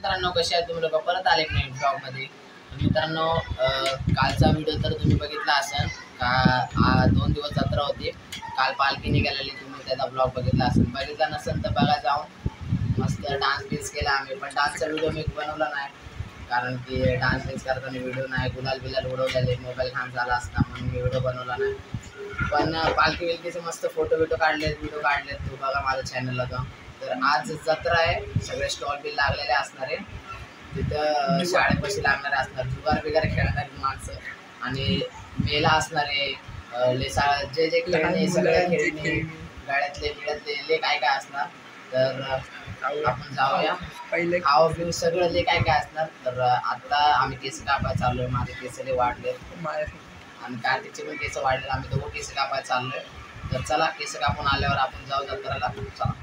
मित्रांनो, कसे आहेत तुम्ही लोक? परत आले नाही ब्लॉगमध्ये. मित्रांनो, कालचा व्हिडिओ तर तुम्ही बघितला असेल का 2 दिवस जत्रा होती. काल पालखी निघालेली, तुम्ही त्याचा ब्लॉग बघितला असेल. बघितला नसेल तर बघा जाऊन. मस्त डान्स बीन्स केला आम्ही, पण डान्सचा व्हिडिओ मी बनवला नाही कारण की डान्स बीन्स करताना व्हिडिओ नाही, गुलाल बिलाल उडवलेले, मोबाईल खान झाला असता म्हणून मी व्हिडिओ बनवला नाही. पण पालखी बिलकीचे मस्त फोटो व्हिडिओ काढलेत, तो बघा माझ्या चॅनलला तर आज जत्रा आहे, सगळे स्टॉल बिल लागलेले असणार आहे. तिथं शाळेपाशी लागणारे असणार, जुगार बिगार खेळणारी माणसं आणि मेला असणार आहे. जे जे खेळणे सगळे खेळणे गाड्यातले बिड्यातले काय काय असणार. तर आपण जाऊया, पहिले खाऊ पिऊ सगळं काय काय असणार. तर आता आम्ही केस कापायला चाललोय. माझे केस वाढले आणि कार्तिकचे पण केस वाढले. आम्ही दोघं केस कापायला चाललोय. तर चला, केस कापून आल्यावर आपण जाऊ जत्रेला. चला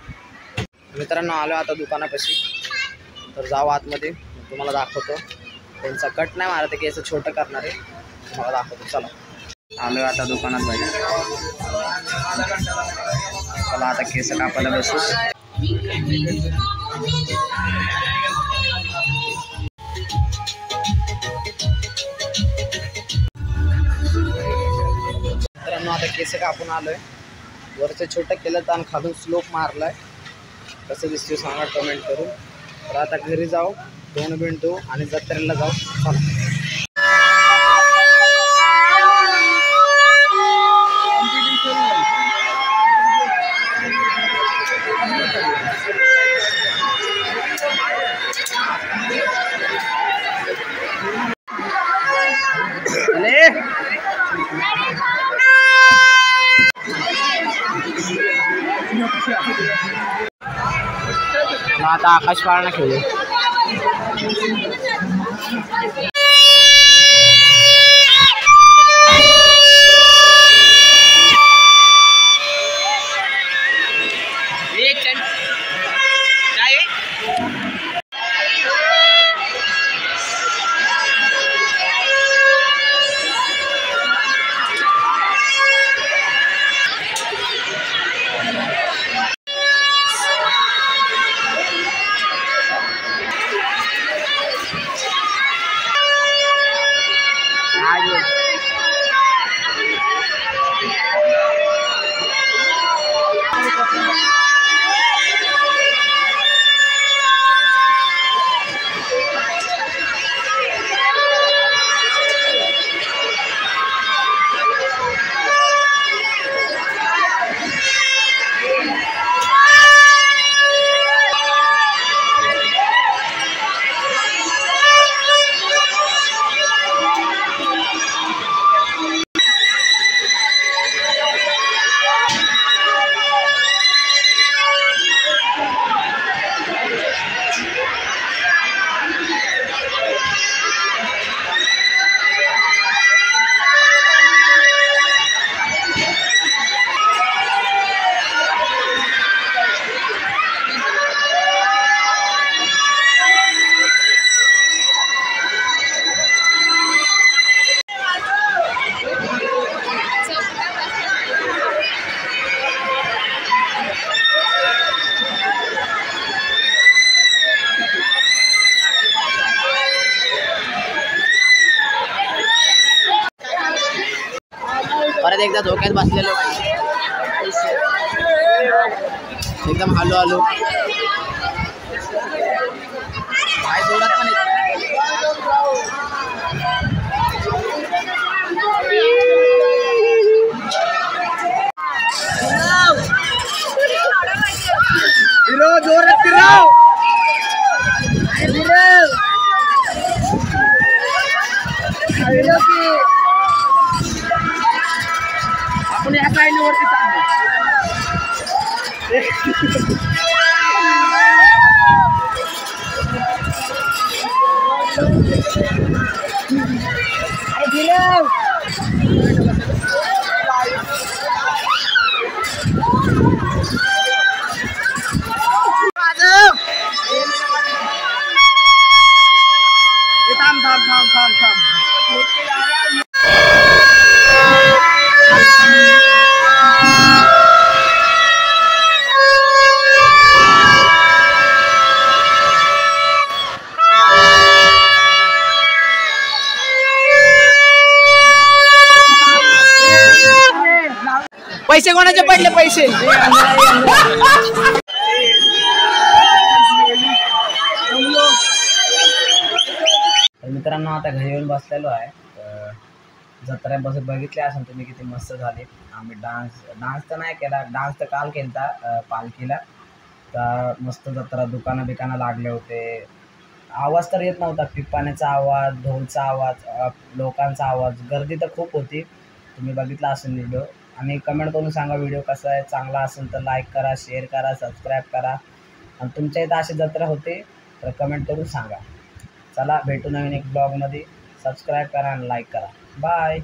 मित्रांनो, आलो आता दुकानापाशी. तर जाऊ आतमध्ये, तुम्हाला दाखवतो. त्यांचा कट नाही मारत, केस छोटं करणार आहे, तुम्हाला दाखवतो. चला, आलो आता दुकानात बाई. चला आता केस कापायला बसू. मित्रांनो, आता केस कापून आलोय. वरचं छोटं केलं आणि खालून स्लोप मारलाय. कसं दिसतो सांगा कमेंट करून. तर आता घरी जाऊ, दोन बिंटू आणि जत्रेला जाऊ. चला. आता आकाश पाळणा खेळू. परत एकदा धोक्यात बसलेलो, एकदम हलू हलू पाय जोडत पण आपण या साईडवरती चाललो. थांब. पैसे कोणाचे पडले पैसे? तर मित्रांनो आता घरी येऊन बसलेलो आहे. जत्रा बघितले असेल तुम्ही किती मस्त झाले. आम्ही डान्स तर नाही केला, डान्स तर काल केलता पालखीला. तर मस्त जत्रा, दुकानं बिकानं लागले होते. आवाज तर येत नव्हता, पिपाण्याचा आवाज, ढोलचा आवाज, लोकांचा आवाज. गर्दी तर खूप होती, तुम्ही बघितला असेल व्हिडिओ. आणि कमेंट करून सांगा व्हिडिओ कसा आहे. चांगला असेल तर लाईक करा, शेअर करा, सबस्क्राईब करा. आणि तुमच्या इथं अशी जत्रा होते तर कमेंट करून सांगा. चला भेटू नवीन एक ब्लॉगमध्ये. सबस्क्राईब करा आणि लाईक करा. बाय.